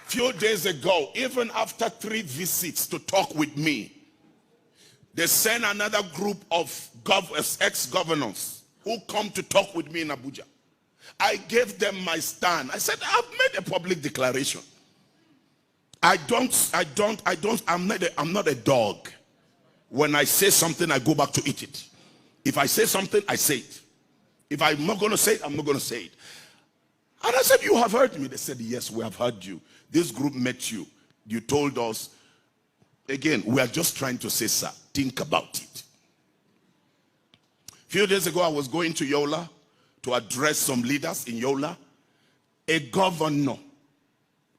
Few days ago, even after 3 visits to talk with me, they sent another group of ex-governors who come to talk with me in Abuja. I gave them my stand. I said, I've made a public declaration. I'm not a dog. When I say something, I go back to eat it. If I say something, I say it. If I'm not going to say it, I'm not going to say it. And I said, you have heard me. They said, yes, we have heard you. This group met you. You told us. Again, we are just trying to say, sir, think about it. A few days ago, I was going to Yola to address some leaders in Yola. A governor,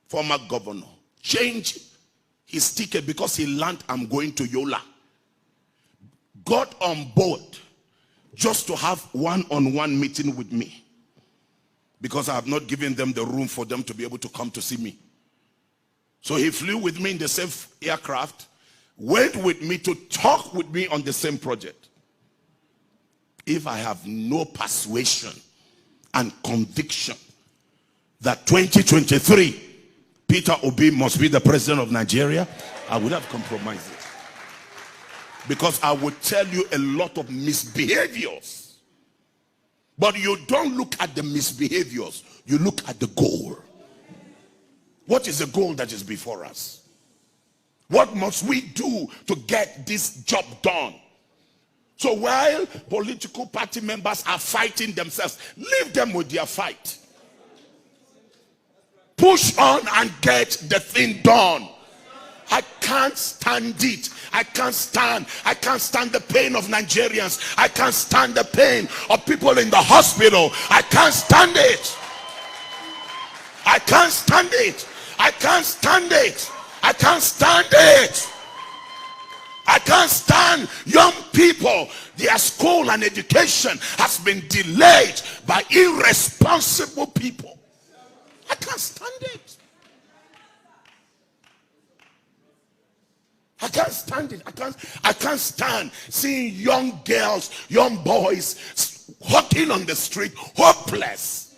former governor, changed his ticket because he learned I'm going to Yola. Got on board just to have one-on-one meeting with me, because I have not given them the room for them to be able to come to see me. So he flew with me in the same aircraft, went with me to talk with me on the same project. If I have no persuasion and conviction that 2023 Peter Obi must be the president of Nigeria, I would have compromised it. Because I would tell you a lot of misbehaviors. But you don't look at the misbehaviors, you look at the goal. What is the goal that is before us? What must we do to get this job done? So while political party members are fighting themselves, leave them with their fight. Push on and get the thing done. I can't stand it. I can't stand the pain of Nigerians. I can't stand the pain of people in the hospital. I can't stand it. I can't stand it. I can't stand it. I can't stand it. I can't stand young people. Their school and education has been delayed by irresponsible people. I can't stand it. I can't stand it. I can't stand seeing young girls, young boys walking on the street, hopeless.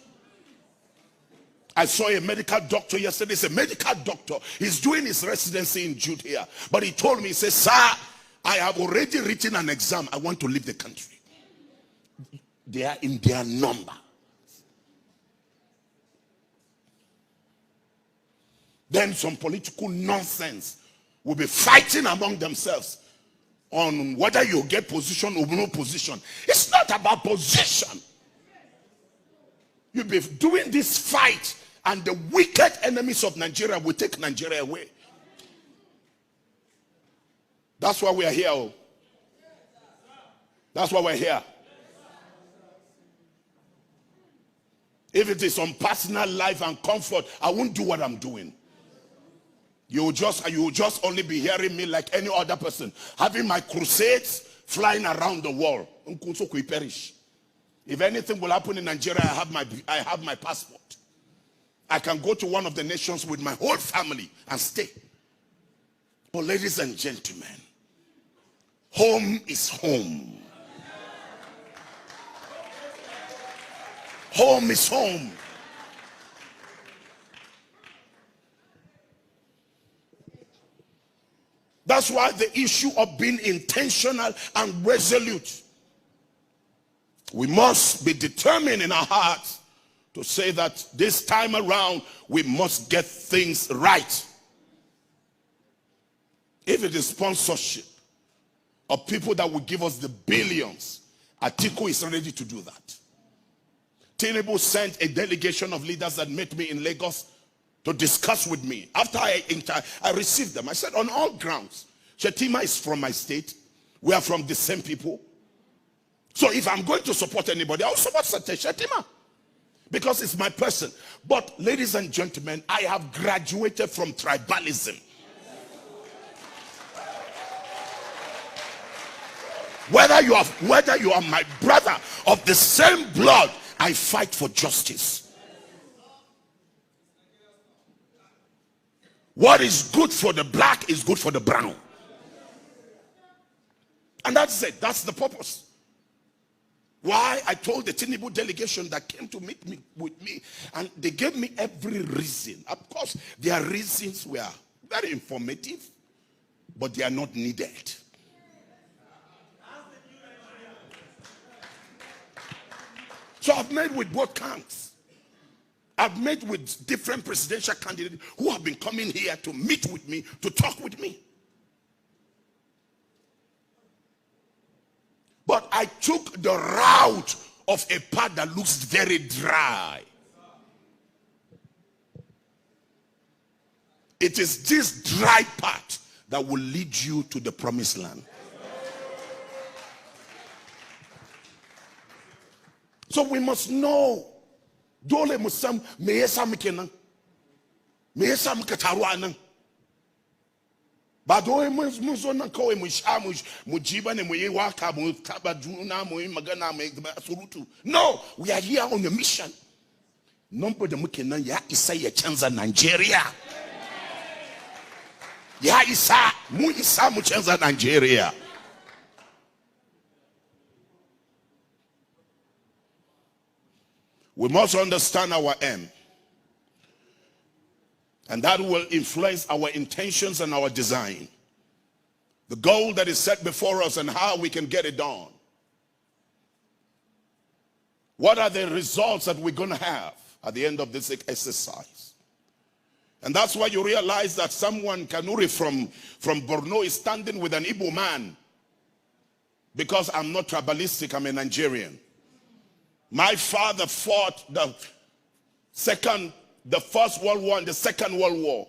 I saw a medical doctor yesterday. He's a medical doctor. He's doing his residency in Judea. But he told me, he said, sir, I have already written an exam. I want to leave the country. They are in their number. Then some political nonsense will be fighting among themselves on whether you get position or no position. It's not about position. You'll be doing this fight, and the wicked enemies of Nigeria will take Nigeria away. That's why we are here. Oh. That's why we're here. If it is on personal life and comfort, I won't do what I'm doing. You will just only be hearing me like any other person, having my crusades flying around the world. If anything will happen in Nigeria, I have my passport. I can go to one of the nations with my whole family and stay. But ladies and gentlemen, home is home. Home is home. That's why the issue of being intentional and resolute. We must be determined in our hearts to say that this time around we must get things right. If it is sponsorship of people that will give us the billions, ATIKU is ready to do that. TINUBU sent a delegation of leaders that met me in Lagos to discuss with me. After I received them, I said, on all grounds, Shetima is from my state. We are from the same people. So if I'm going to support anybody, I'll support Shetima, because it's my person. But ladies and gentlemen, I have graduated from tribalism. Whether you are my brother of the same blood, I fight for justice. What is good for the black is good for the brown. And that's it. That's the purpose. Why? I told the TINUBU delegation that came to meet me with me, and they gave me every reason. Of course, their reasons were very informative, but they are not needed. So I've met with both camps. I've met with different presidential candidates who have been coming here to meet with me, to talk with me. But I took the route of a path that looks very dry. It is this dry path that will lead you to the promised land. So we must know. Dole musam meyesa mkenan. Meyesa mkataruanan. Badoe muzo na koe mushamush mujiba ne muye waka mu kabaduna mu magana mu surutu. No, we are here on a mission. Nompo de mkenan ya ISAH chanza Nigeria. Ya ISAH mu ISAH mu chanza Nigeria. We must understand our aim. And that will influence our intentions and our design. The goal that is set before us and how we can get it done. What are the results that we're going to have at the end of this exercise? And that's why you realize that someone, Kanuri from Borno, is standing with an Igbo man. Because I'm not tribalistic, I'm a Nigerian. My father fought the First World War and the Second World War.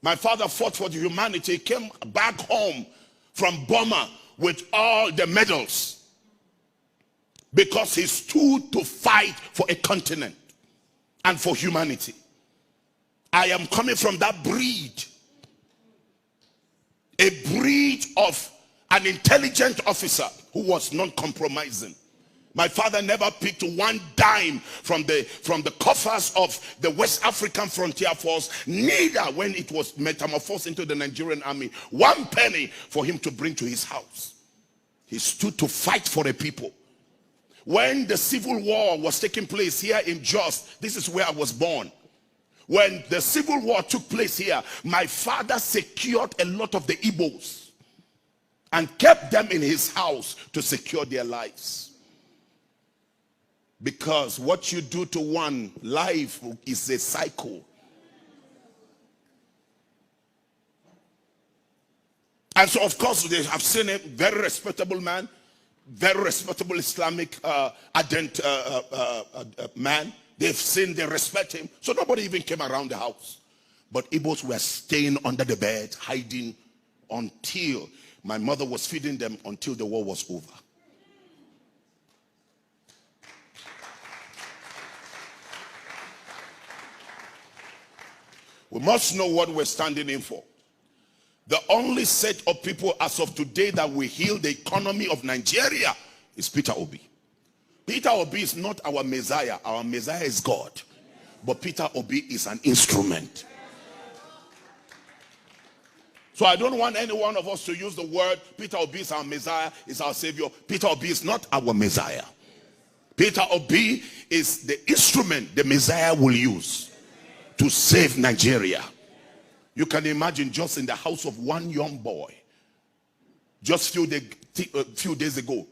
My father fought for the humanity. He came back home from Burma with all the medals because he stood to fight for a continent and for humanity. I am coming from that breed. A breed of an intelligent officer who was non-compromising. My father never picked one dime from the coffers of the West African Frontier Force, neither when it was metamorphosed into the Nigerian army, one penny for him to bring to his house. He stood to fight for the people. When the civil war was taking place here in Jos, this is where I was born. When the civil war took place here, my father secured a lot of the Igbos and kept them in his house to secure their lives. Because what you do to one, life is a cycle. And so, of course, they have seen a very respectable man, very respectable Islamic man. They've seen, they respect him. So nobody even came around the house. But Igbos were staying under the bed, hiding until my mother was feeding them until the war was over. We must know what we're standing in for. The only set of people as of today that will heal the economy of Nigeria is Peter Obi. Peter Obi is not our Messiah. Our Messiah is God. But Peter Obi is an instrument. So I don't want any one of us to use the word Peter Obi is our Messiah, is our Savior. Peter Obi is not our Messiah. Peter Obi is the instrument the Messiah will use to save Nigeria. You can imagine just in the house of one young boy, just few days ago,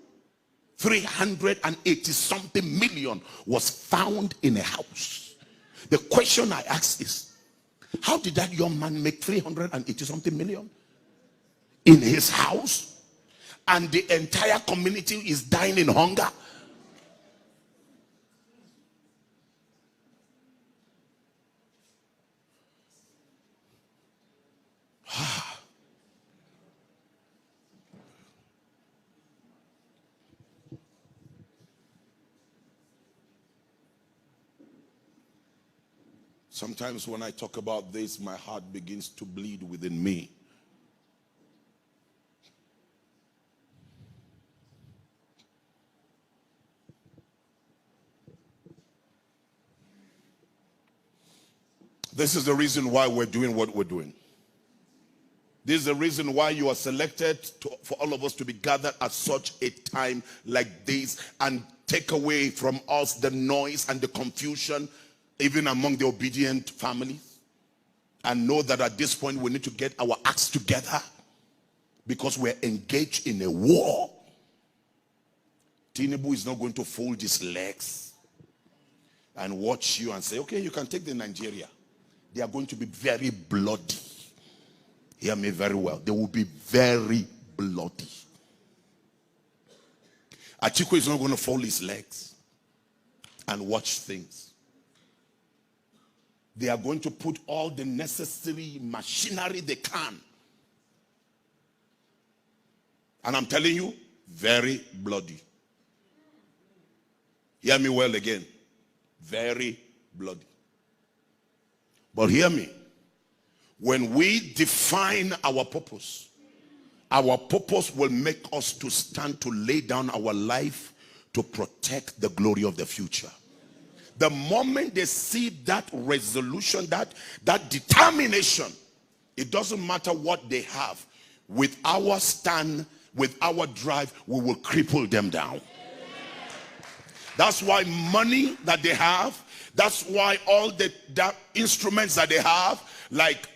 380-something million was found in a house. The question I ask is, how did that young man make 380-something million in his house and the entire community is dying in hunger? Sometimes when I talk about this, my heart begins to bleed within me. This is the reason why we're doing what we're doing. This is the reason why you are selected for all of us to be gathered at such a time like this, and take away from us the noise and the confusion, even among the obedient families. And know that at this point we need to get our acts together, because we're engaged in a war. TINUBU is not going to fold his legs and watch you and say, okay, you can take the Nigeria. They are going to be very bloody. Hear me very well. They will be very bloody. ATIKU is not going to fold his legs and watch things. They are going to put all the necessary machinery they can. And I'm telling you, very bloody. Hear me well again. Very bloody. But hear me. When we define our purpose will make us to stand to lay down our life to protect the glory of the future. The moment they see that resolution, that determination, it doesn't matter what they have. With our stand, with our drive, we will cripple them down. That's why money that they have, that's why all the instruments that they have, like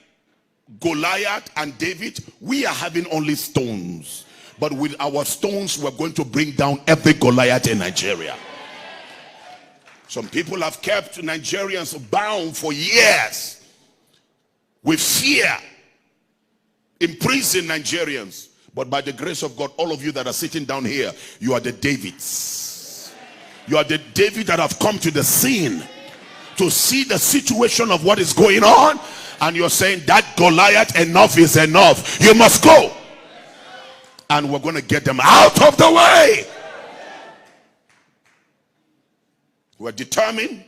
Goliath and David, we are having only stones. But with our stones, we're going to bring down every Goliath in Nigeria. Some people have kept Nigerians bound for years with fear, imprisoned Nigerians. But by the grace of God, all of you that are sitting down here, you are the Davids. You are the David that have come to the scene to see the situation of what is going on, and you're saying, that Goliath, enough is enough. You must go. And we're going to get them out of the way. We're determined.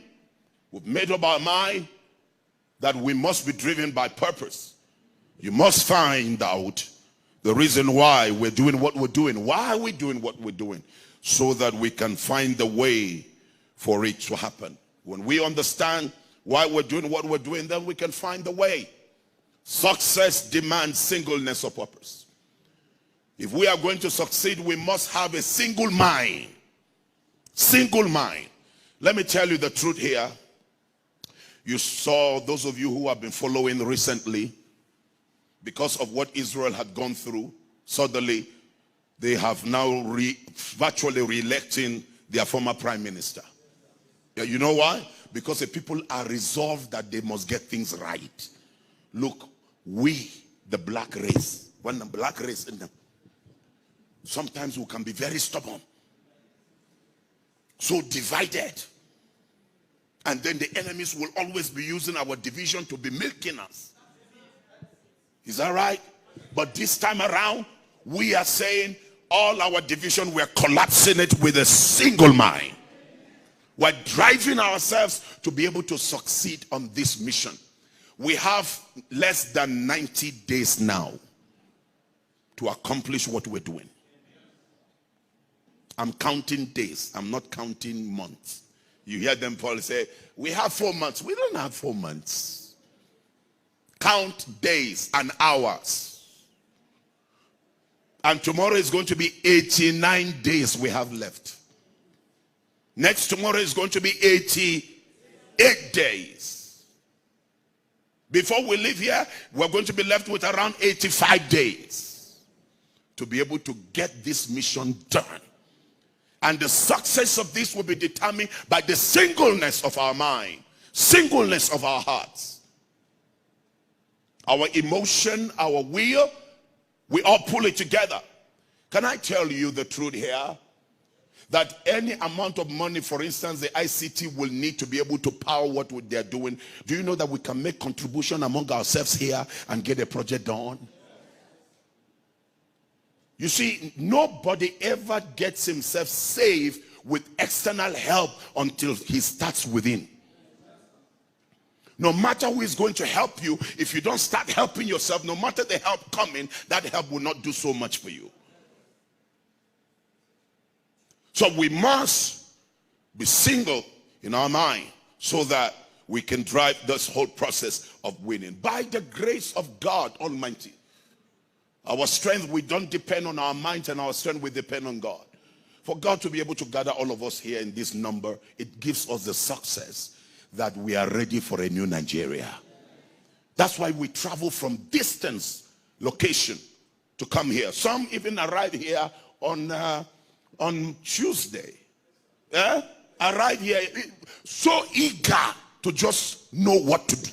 We've made up our mind that we must be driven by purpose. You must find out the reason why we're doing what we're doing. Why are we doing what we're doing? So that we can find the way for it to happen. When we understand why we're doing what we're doing, then we can find the way. Success demands singleness of purpose. If we are going to succeed, we must have a single mind. Single mind. Let me tell you the truth here. You saw, those of you who have been following recently, because of what Israel had gone through, suddenly they have now virtually re-electing their former prime minister. You know why? Because the people are resolved that they must get things right. Look, we, the black race, when the black race in them, sometimes we can be very stubborn, so divided, and then the enemies will always be using our division to be milking us. Is that right? But this time around, we are saying all our division, we're collapsing it with a single mind. We're driving ourselves to be able to succeed on this mission. We have less than 90 days now to accomplish what we're doing. I'm counting days. I'm not counting months. You hear them, Paul, say, we have 4 months. We don't have 4 months. Count days and hours. And tomorrow is going to be 89 days we have left. Next tomorrow is going to be 88 days. Before we leave here, we're going to be left with around 85 days to be able to get this mission done. And the success of this will be determined by the singleness of our mind, singleness of our hearts. Our emotion, our will, we all pull it together. Can I tell you the truth here? That any amount of money, for instance, the ICT will need to be able to power what they're doing. Do you know that we can make contribution among ourselves here and get a project done? You see, nobody ever gets himself saved with external help until he starts within. No matter who is going to help you, if you don't start helping yourself, no matter the help coming, that help will not do so much for you. So we must be single in our mind so that we can drive this whole process of winning. By the grace of God Almighty, Our strength, we don't depend on our minds, and our strength, we depend on God. For God to be able to gather all of us here in this number, it gives us the success that we are ready for a new Nigeria. That's why we travel from distance location to come here. Some even arrive here on Tuesday. Arrive here so eager to just know what to do.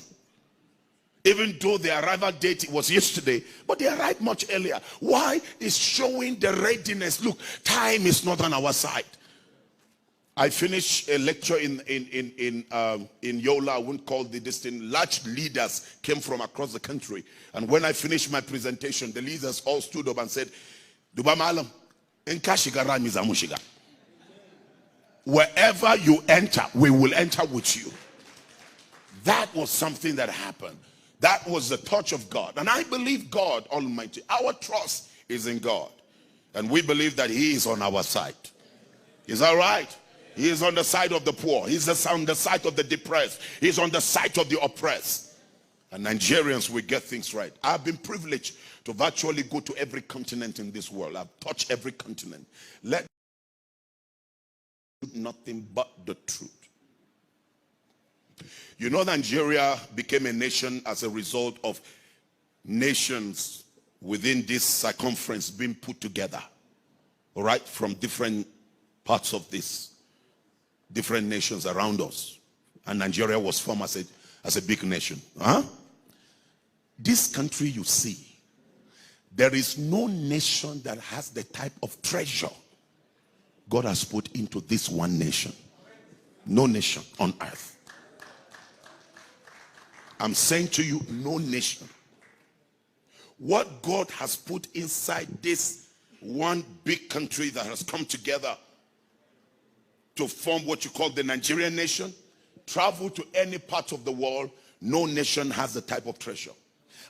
Even though the arrival date was yesterday, but they arrived much earlier. Why? It's showing the readiness. Look, time is not on our side. I finished a lecture in Yola. I wouldn't call this thing. Large leaders came from across the country. And when I finished my presentation, the leaders all stood up and said, Duba Malam, wherever you enter, we will enter with you. That was something that happened. That was the touch of God. And I believe God Almighty. Our trust is in God. And we believe that He is on our side. Is that right? He is on the side of the poor. He's on the side of the depressed. He's on the side of the oppressed. And Nigerians will get things right. I've been privileged to virtually go to every continent in this world. I've touched every continent. Let nothing but the truth. You know, Nigeria became a nation as a result of nations within this circumference being put together, all right, from different parts of this, different nations around us. And Nigeria was formed as a big nation. This country you see, there is no nation that has the type of treasure God has put into this one nation. No nation on earth. I'm saying to you, no nation. What God has put inside this one big country that has come together to form what you call the Nigerian nation, travel to any part of the world, no nation has the type of treasure.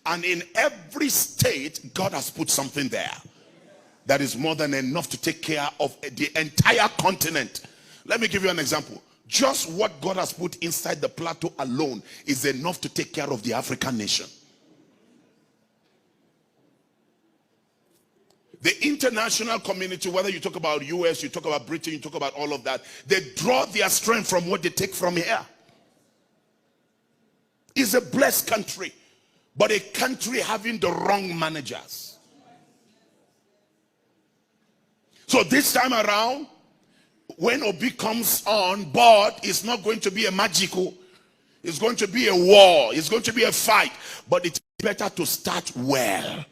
And in every state, God has put something there that is more than enough to take care of the entire continent. Let me give you an example. Just what God has put inside the plateau alone is enough to take care of the African nation. The international community, whether you talk about US, you talk about Britain, you talk about all of that, they draw their strength from what they take from here. It's a blessed country, but a country having the wrong managers. So this time around, when Obi comes on board, it's not going to be a magical. It's going to be a war. It's going to be a fight. But it's better to start well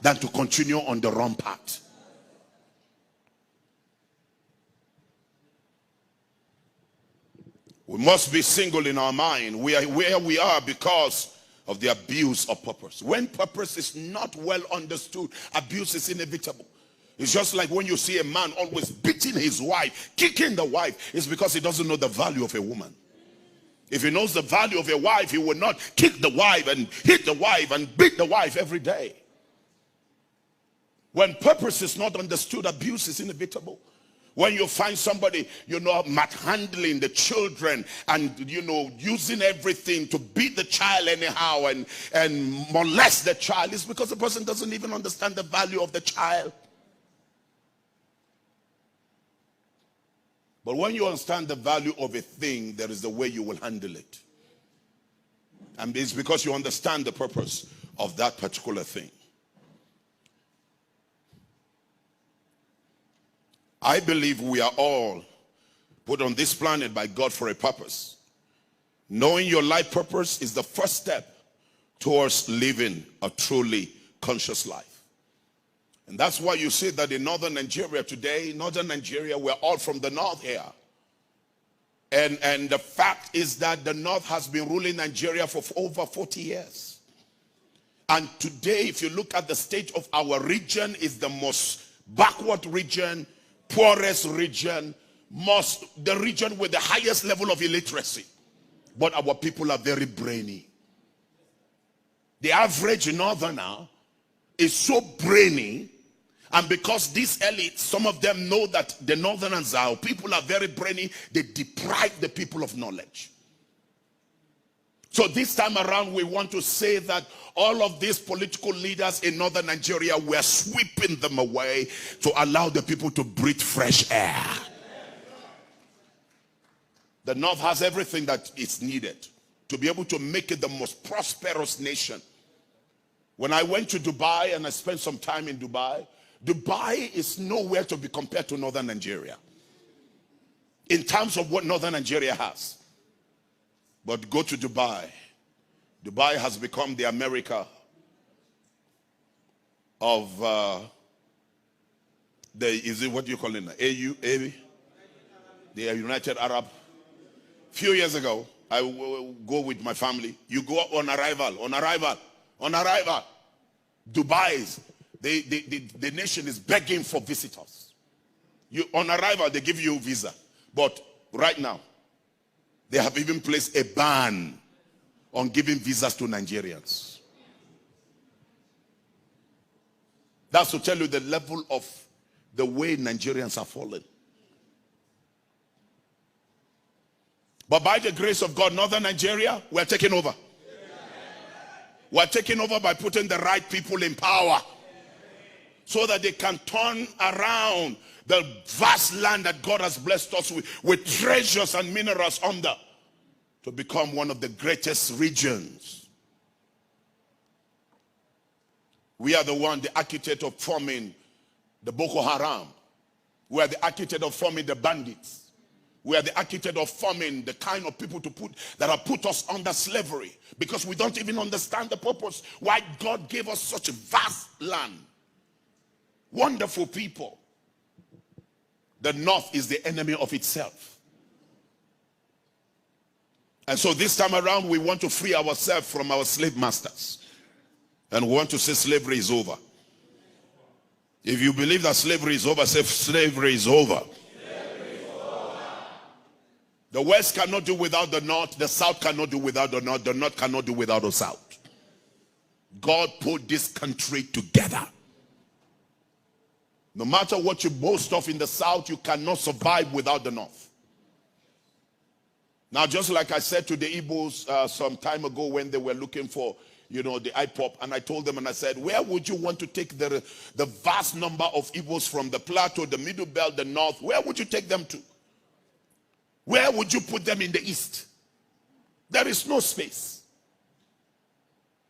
than to continue on the wrong path. We must be single in our mind. We are where we are because of the abuse of purpose. When purpose is not well understood, abuse is inevitable. It's just like when you see a man always beating his wife, kicking the wife. It's because he doesn't know the value of a woman. If he knows the value of a wife, he will not kick the wife and hit the wife and beat the wife every day. When purpose is not understood, abuse is inevitable. When you find somebody, manhandling the children and, using everything to beat the child anyhow and molest the child, it's because the person doesn't even understand the value of the child. But when you understand the value of a thing, there is the way you will handle it. And it's because you understand the purpose of that particular thing. I believe we are all put on this planet by God for a purpose. Knowing your life purpose is the first step towards living a truly conscious life. And that's why you see that in northern Nigeria today, northern Nigeria, we're all from the north here. And the fact is that the north has been ruling Nigeria for over 40 years. And today, if you look at the state of our region, is the most backward region, poorest region, the region with the highest level of illiteracy. But our people are very brainy. The average northerner is so brainy, and because these elites, some of them know that the northerners people are very brainy, they deprive the people of knowledge. So this time around, we want to say that all of these political leaders in northern Nigeria, we're sweeping them away to allow the people to breathe fresh air. The North has everything that is needed to be able to make it the most prosperous nation. When I went to Dubai and I spent some time in Dubai, Dubai is nowhere to be compared to northern Nigeria in terms of what northern Nigeria has. But go to Dubai. Dubai has become the America of is it what do you call it now? AU? The United Arab. Few years ago, I will go with my family. You go on arrival. Dubai, the nation is begging for visitors. On arrival, they give you a visa. But right now, they have even placed a ban on giving visas to Nigerians. That's to tell you the level of the way Nigerians are falling. But by the grace of God, northern Nigeria, we're taking over. We're taking over by putting the right people in power so that they can turn around the vast land that God has blessed us with treasures and minerals under to become one of the greatest regions. We are the architect of forming the Boko Haram. We are the architect of forming the bandits. We are the architect of forming the kind of people that have put us under slavery, because we don't even understand the purpose why God gave us such a vast land. Wonderful people. The North is the enemy of itself. And so this time around, we want to free ourselves from our slave masters. And we want to say slavery is over. If you believe that slavery is over, say slavery is over. The West cannot do without the North. The South cannot do without the North. The North cannot do without the South. God put this country together. No matter what you boast of in the South, you cannot survive without the North. Now, just like I said to the Igbos some time ago when they were looking for, the IPOP, and I told them, and I said, where would you want to take the vast number of Igbos from the Plateau, the Middle Belt, the North? Where would you take them to? Where would you put them in the East? There is no space.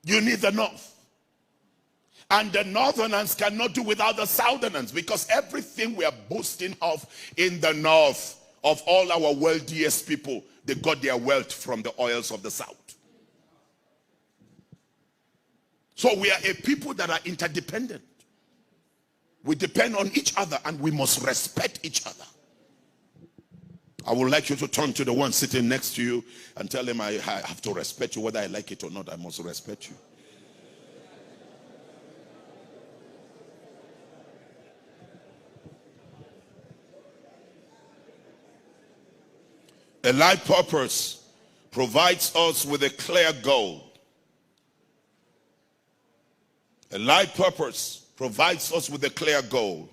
You need the North. And the Northerners cannot do without the Southerners, because everything we are boasting of in the North, of all our wealthiest people, they got their wealth from the oils of the South. So we are a people that are interdependent. We depend on each other and we must respect each other. I would like you to turn to the one sitting next to you and tell him, I have to respect you. Whether I like it or not, I must respect you. A life purpose provides us with a clear goal. A life purpose provides us with a clear goal.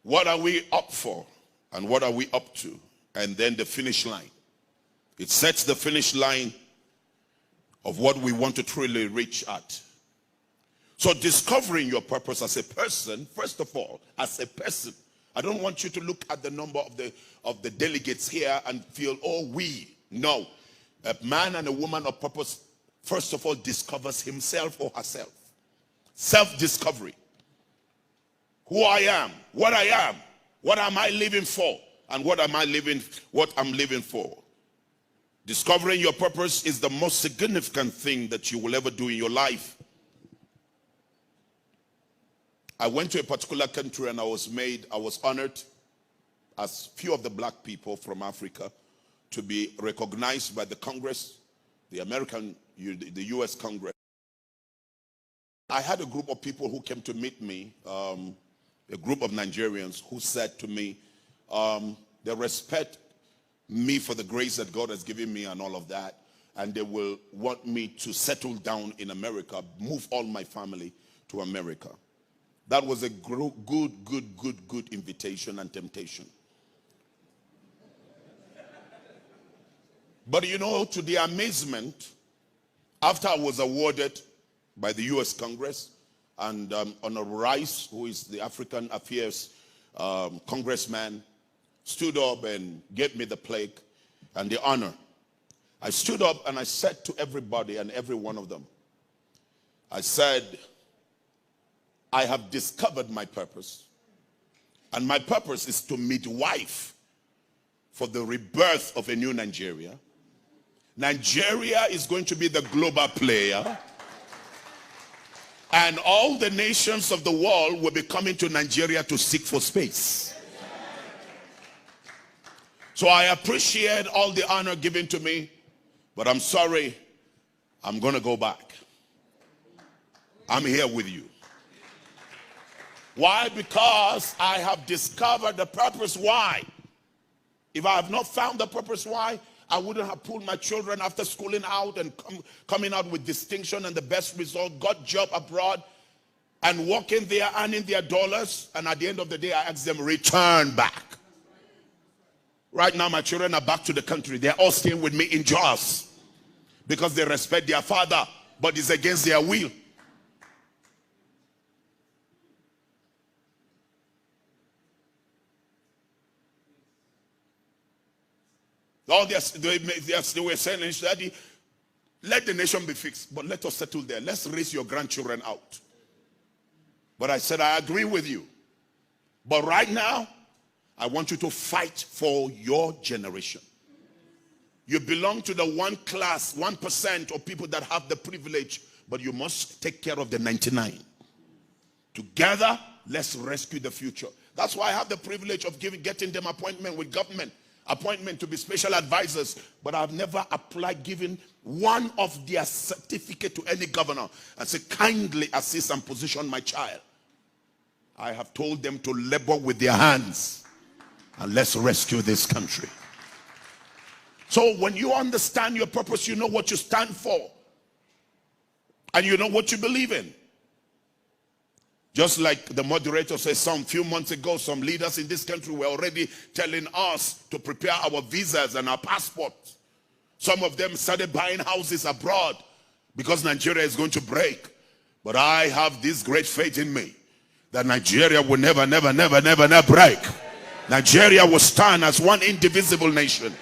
What are we up for? And what are we up to? And then the finish line. It sets the finish line of what we want to truly reach at. So discovering your purpose as a person, first of all, as a person. I don't want you to look at the number of the delegates here and feel, oh, we. No. A man and a woman of purpose, first of all, discovers himself or herself. Self-discovery. Who I am, what am I living for, and what I'm living for. Discovering your purpose is the most significant thing that you will ever do in your life. I went to a particular country and I was honored as few of the black people from Africa to be recognized by the Congress, the US Congress. I had a group of people who came to meet me, a group of Nigerians who said to me, they respect me for the grace that God has given me and all of that, and they will want me to settle down in America, move all my family to America. That was a good invitation and temptation. But you know, to the amazement, after I was awarded by the U.S. Congress, and Honorable Rice, who is the African Affairs congressman, stood up and gave me the plaque and the honor. I stood up and I said to everybody and every one of them, I said, I have discovered my purpose. And my purpose is to midwife for the rebirth of a new Nigeria. Nigeria is going to be the global player. And all the nations of the world will be coming to Nigeria to seek for space. So I appreciate all the honor given to me, but I'm sorry, I'm going to go back. I'm here with you. Why? Because I have discovered the purpose why. If I have not found the purpose why, I wouldn't have pulled my children after schooling out and coming out with distinction and the best result, got job abroad and working there, earning their dollars. And at the end of the day, I asked them, return back. Right now, my children are back to the country. They're all staying with me in Jos because they respect their father, but it's against their will. All they were saying, Daddy, let the nation be fixed, but let us settle there. Let's raise your grandchildren out. But I said, I agree with you. But right now, I want you to fight for your generation. You belong to the 1% of people that have the privilege, but you must take care of the 99. Together, let's rescue the future. That's why I have the privilege of getting them appointment with government. Appointment to be special advisors, but I've never applied giving one of their certificate to any governor and say, kindly assist and position my child. I have told them to labor with their hands and let's rescue this country. So when you understand your purpose, you know what you stand for and you know what you believe in. Just like the moderator said some few months ago, some leaders in this country were already telling us to prepare our visas and our passports. Some of them started buying houses abroad because Nigeria is going to break. But I have this great faith in me that Nigeria will never break. Nigeria will stand as one indivisible nation.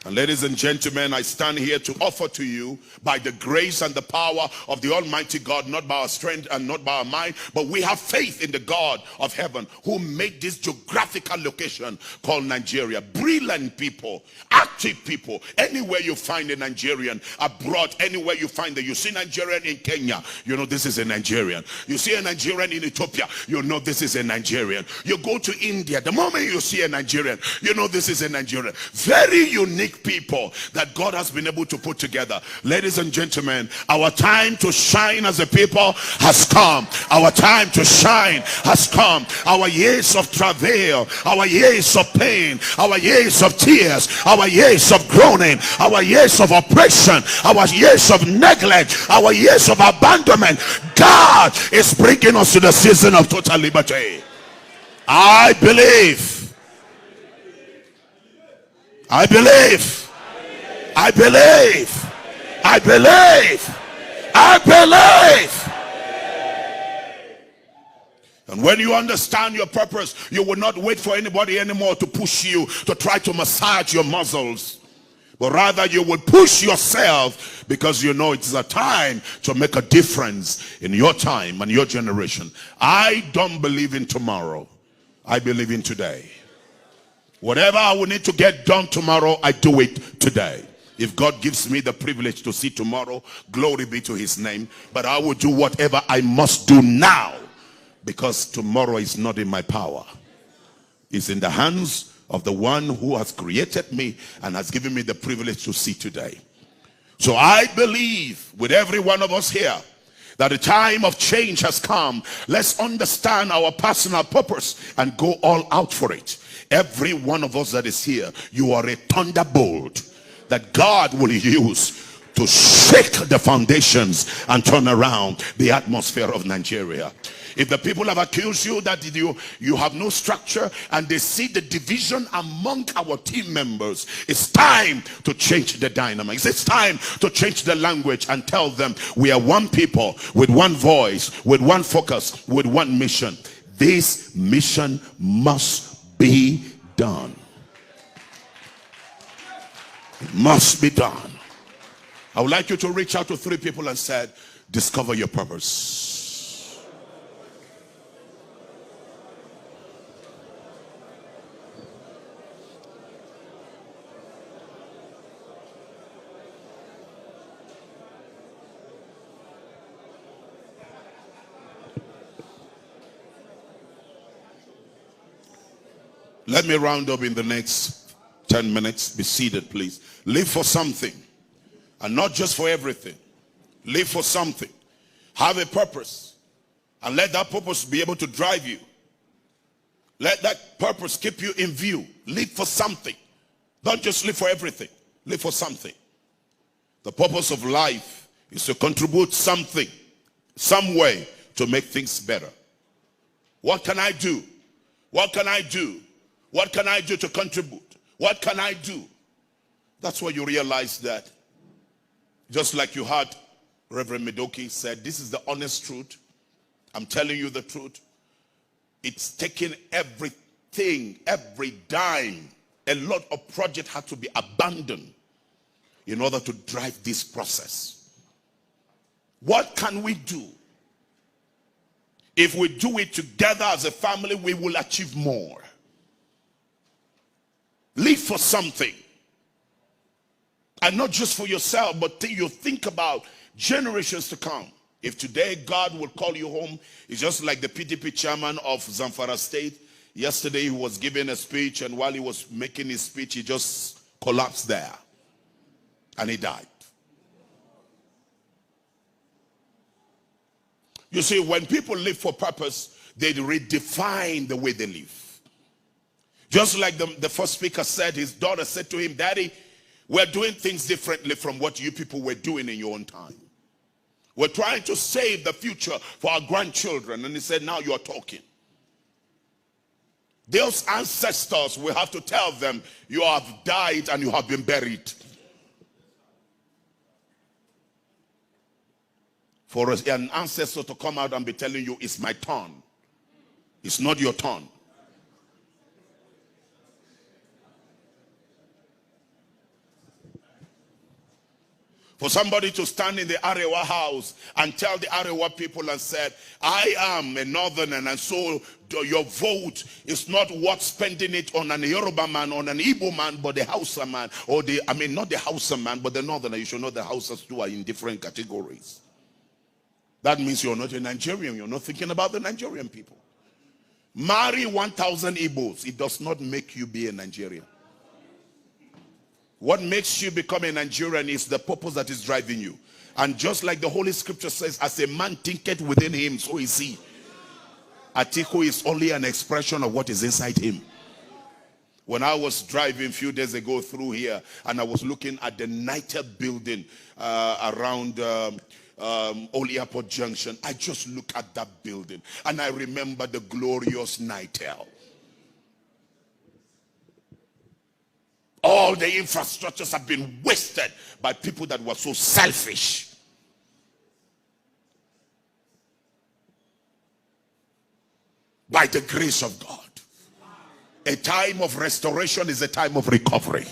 And ladies and gentlemen, I stand here to offer to you, by the grace and the power of the Almighty God, not by our strength and not by our mind, but we have faith in the God of heaven who made this geographical location called Nigeria. Brilliant people, active people. Anywhere you find a Nigerian, abroad, anywhere you find that you see Nigerian in Kenya, you know this is a Nigerian. You see a Nigerian in Ethiopia, you know this is a Nigerian. You go to India, the moment you see a Nigerian, you know this is a Nigerian. Very unique people that God has been able to put together. Ladies and gentlemen, our time to shine as a people has come. Our time to shine has come. Our years of travail, our years of pain, our years of tears, our years of groaning, our years of oppression, our years of neglect, our years of abandonment, God is bringing us to the season of total liberty. I believe. I believe. I believe. I believe. I believe. And when you understand your purpose, you will not wait for anybody anymore to push you, to try to massage your muscles. But rather you will push yourself because you know it's a time to make a difference in your time and your generation. I don't believe in tomorrow. I believe in today. Whatever I will need to get done tomorrow, I do it today. If God gives me the privilege to see tomorrow, glory be to his name. But I will do whatever I must do now, because tomorrow is not in my power. It's in the hands of the one who has created me and has given me the privilege to see today. So I believe with every one of us here that the time of change has come. Let's understand our personal purpose and go all out for it. Every one of us that is here, you are a thunderbolt that God will use to shake the foundations and turn around the atmosphere of Nigeria. If the people have accused you that you have no structure, and they see the division among our team members, it's time to change the dynamics. It's time to change the language and tell them we are one people with one voice, with one focus, with one mission. This mission must be done. It must be done. I would like you to reach out to 3 people and say, discover your purpose. Let me round up in the next 10 minutes. Be seated, please. Live for something, and not just for everything. Live for something. Have a purpose, and let that purpose be able to drive you. Let that purpose keep you in view. Live for something. Don't just live for everything. Live for something. The purpose of life is to contribute something, some way, to make things better. What can I do? What can I do? What can I do to contribute? What can I do? That's why you realize that, just like you heard Reverend Medoki said, this is the honest truth. I'm telling you the truth. It's taken everything, every dime. A lot of projects had to be abandoned in order to drive this process. What can we do? If we do it together as a family, we will achieve more. Live for something. And not just for yourself, but you think about generations to come. If today God will call you home, it's just like the PDP chairman of Zamfara State. Yesterday he was giving a speech, and while he was making his speech, he just collapsed there. And he died. You see, when people live for purpose, they redefine the way they live. Just like the first speaker said, his daughter said to him, Daddy, we're doing things differently from what you people were doing in your own time. We're trying to save the future for our grandchildren. And he said, now you're talking. Those ancestors, we have to tell them, you have died and you have been buried. For an ancestor to come out and be telling you, it's my turn. It's not your turn. For somebody to stand in the Arewa house and tell the Arewa people and said, I am a northerner, and so your vote is not worth spending it on an Yoruba man, on an Igbo man, but the Hausa man, or not the Hausa man, but the northerner. You should know the Hausas too are in different categories. That means you're not a Nigerian. You're not thinking about the Nigerian people. Marry 1,000 Igbos. It does not make you be a Nigerian. What makes you become a Nigerian is the purpose that is driving you. And just like the Holy Scripture says, as a man thinketh within him, so is he. ATIKU is only an expression of what is inside him. When I was driving a few days ago through here, and I was looking at the NITEL building around Old Airport Junction, I just looked at that building, and I remember the glorious NITEL. All the infrastructures have been wasted by people that were so selfish. By the grace of God. A time of restoration is a time of recovery.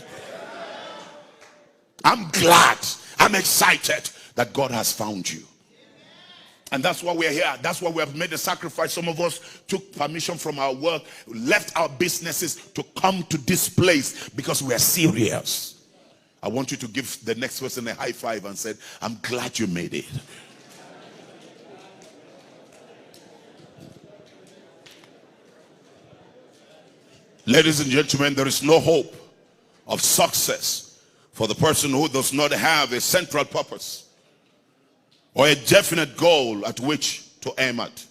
I'm glad, I'm excited that God has found you. And that's why we're here. That's why we have made a sacrifice. Some of us took permission from our work, left our businesses to come to this place because we are serious. I want you to give the next person a high five and say, I'm glad you made it. Ladies and gentlemen, there is no hope of success for the person who does not have a central purpose or a definite goal at which to aim at.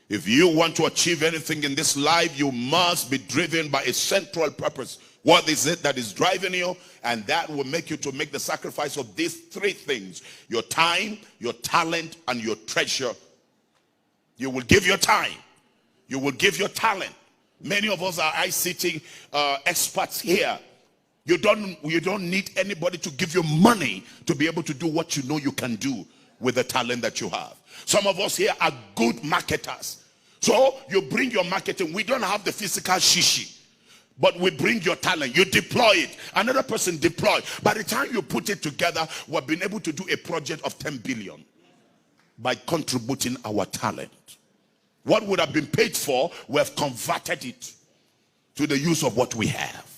If you want to achieve anything in this life, you must be driven by a central purpose. What is it that is driving you? And that will make you to make the sacrifice of these 3 things: your time, your talent, and your treasure You will give your time. You will give your talent. Many of us are ICT experts here. You don't need anybody to give you money to be able to do what you know you can do with the talent that you have. Some of us here are good marketers. So you bring your marketing. We don't have the physical shishi, but we bring your talent. You deploy it. Another person deploy. By the time you put it together, we've been able to do a project of 10 billion by contributing our talent. What would have been paid for, we have converted it to the use of what we have.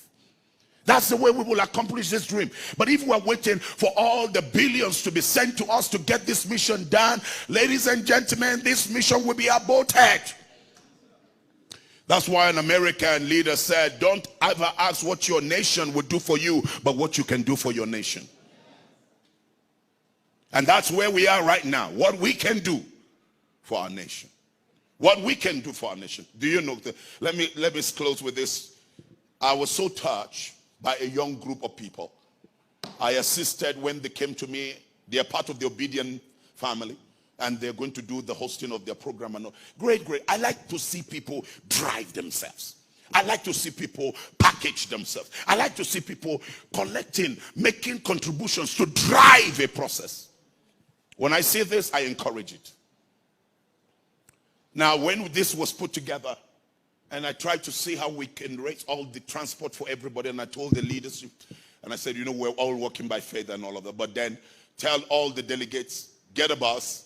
That's the way we will accomplish this dream. But if we are waiting for all the billions to be sent to us to get this mission done, ladies and gentlemen, this mission will be aborted. That's why an American leader said, don't ever ask what your nation would do for you, but what you can do for your nation. And that's where we are right now. What we can do for our nation. What we can do for our nation. Do you know that? Let me close with this. I was so touched by a young group of people. I assisted when they came to me. They are part of the Obedient family, and they're going to do the hosting of their program. And all. Great. I like to see people drive themselves. I like to see people package themselves. I like to see people collecting, making contributions to drive a process. When I see this, I encourage it. Now, when this was put together, and I tried to see how we can raise all the transport for everybody, and I told the leadership, and I said, you know, we're all working by faith and all of that, but then tell all the delegates, get a bus,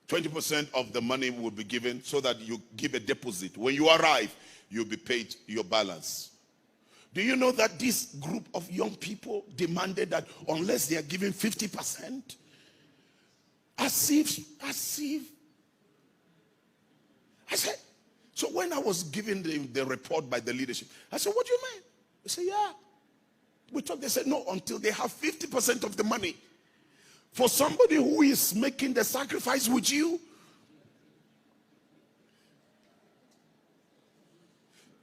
20% of the money will be given so that you give a deposit. When you arrive, you'll be paid your balance. Do you know that this group of young people demanded that unless they are giving 50%, as if, I said, so when I was given the report by the leadership, I said, what do you mean? They said, yeah. We talked, they said, no, until they have 50% of the money. For somebody who is making the sacrifice with you,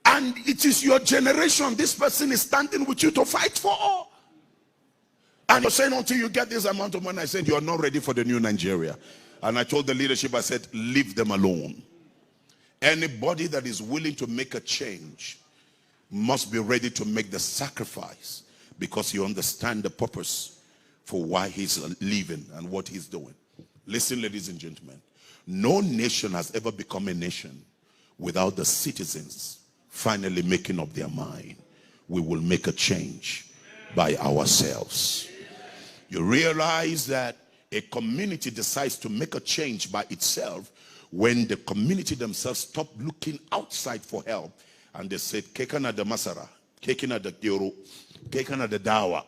and it is your generation, this person is standing with you to fight for. And you're saying until you get this amount of money, I said, you are not ready for the new Nigeria. And I told the leadership, I said, leave them alone. Anybody that is willing to make a change must be ready to make the sacrifice because you understand the purpose for why he's living and what he's doing. Listen, ladies and gentlemen, no nation has ever become a nation without the citizens finally making up their mind. We will make a change by ourselves. You realize that a community decides to make a change by itself when the community themselves stop looking outside for help and they said, Kekana de Masara, Kekana de Dioro, Kekana de Dawa,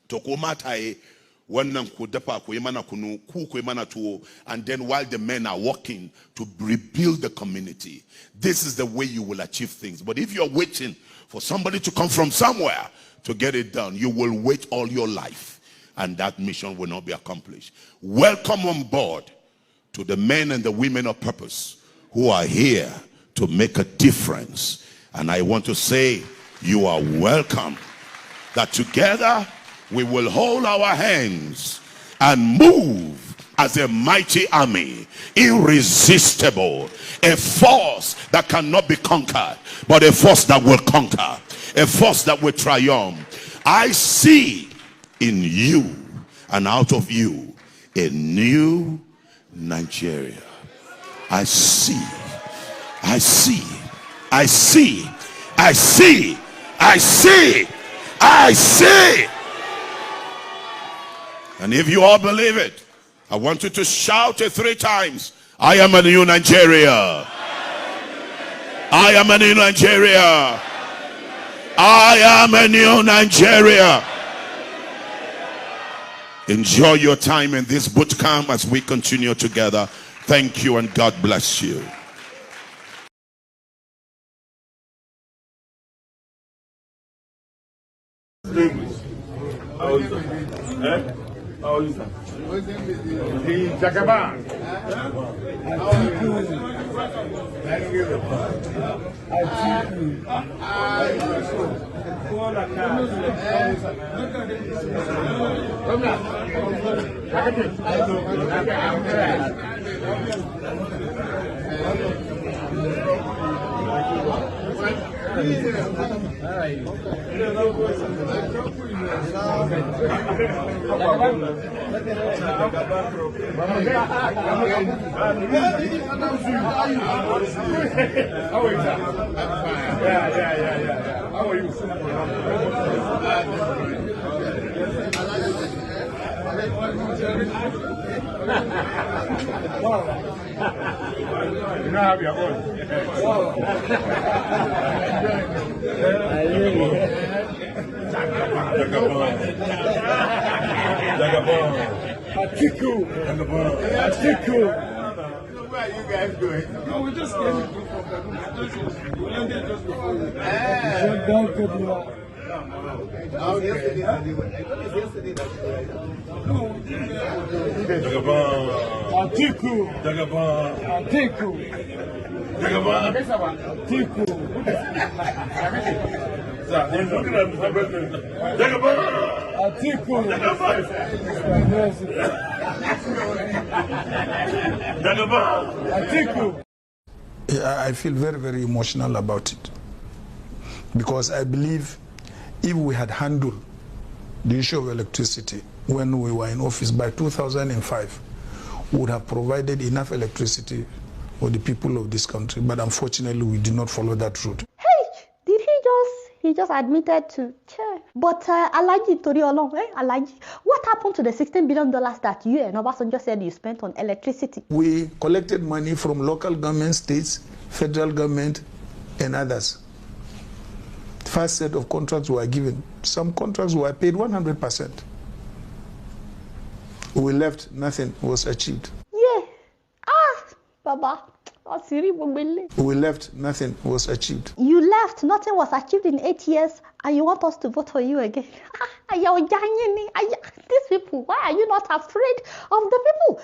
Tokomatae, and then while the men are working to rebuild the community, this is the way you will achieve things. But if you're waiting for somebody to come from somewhere to get it done, you will wait all your life and that mission will not be accomplished. Welcome on board to the men and the women of purpose who are here to make a difference. And I want to say you are welcome. That together we will hold our hands and move as a mighty army, irresistible, a force that cannot be conquered, but a force that will conquer, a force that will triumph. I see in you and out of you a new Nigeria. I see. And if you all believe it, I want you to shout it 3 times. I am a new Nigeria. I am a new Nigeria. I am a new Nigeria. Enjoy your time in this boot camp as we continue together. Thank you and God bless you. How is that? How is that? The Jagaban. ATIKU. How are you? You don't have your own. ATIKU. ATIKU. Where are you guys going? No, we just came. We landed just before you. ATIKU. ATIKU. I feel very, very emotional about it, because I believe if we had handled the issue of electricity when we were in office by 2005, we would have provided enough electricity for the people of this country. But unfortunately, we did not follow that route. Hey, did he just admitted to? But Alaji Toriolong, Alaji, what happened to the $16 billion that you and Obasanjo said you spent on electricity? We collected money from local government, states, federal government, and others. The first set of contracts were given. Some contracts were paid 100%. We left, nothing was achieved. Yeah. Baba. We left, nothing was achieved. You left, nothing was achieved in 8 years, and you want us to vote for you again. These people, why are you not afraid of the people?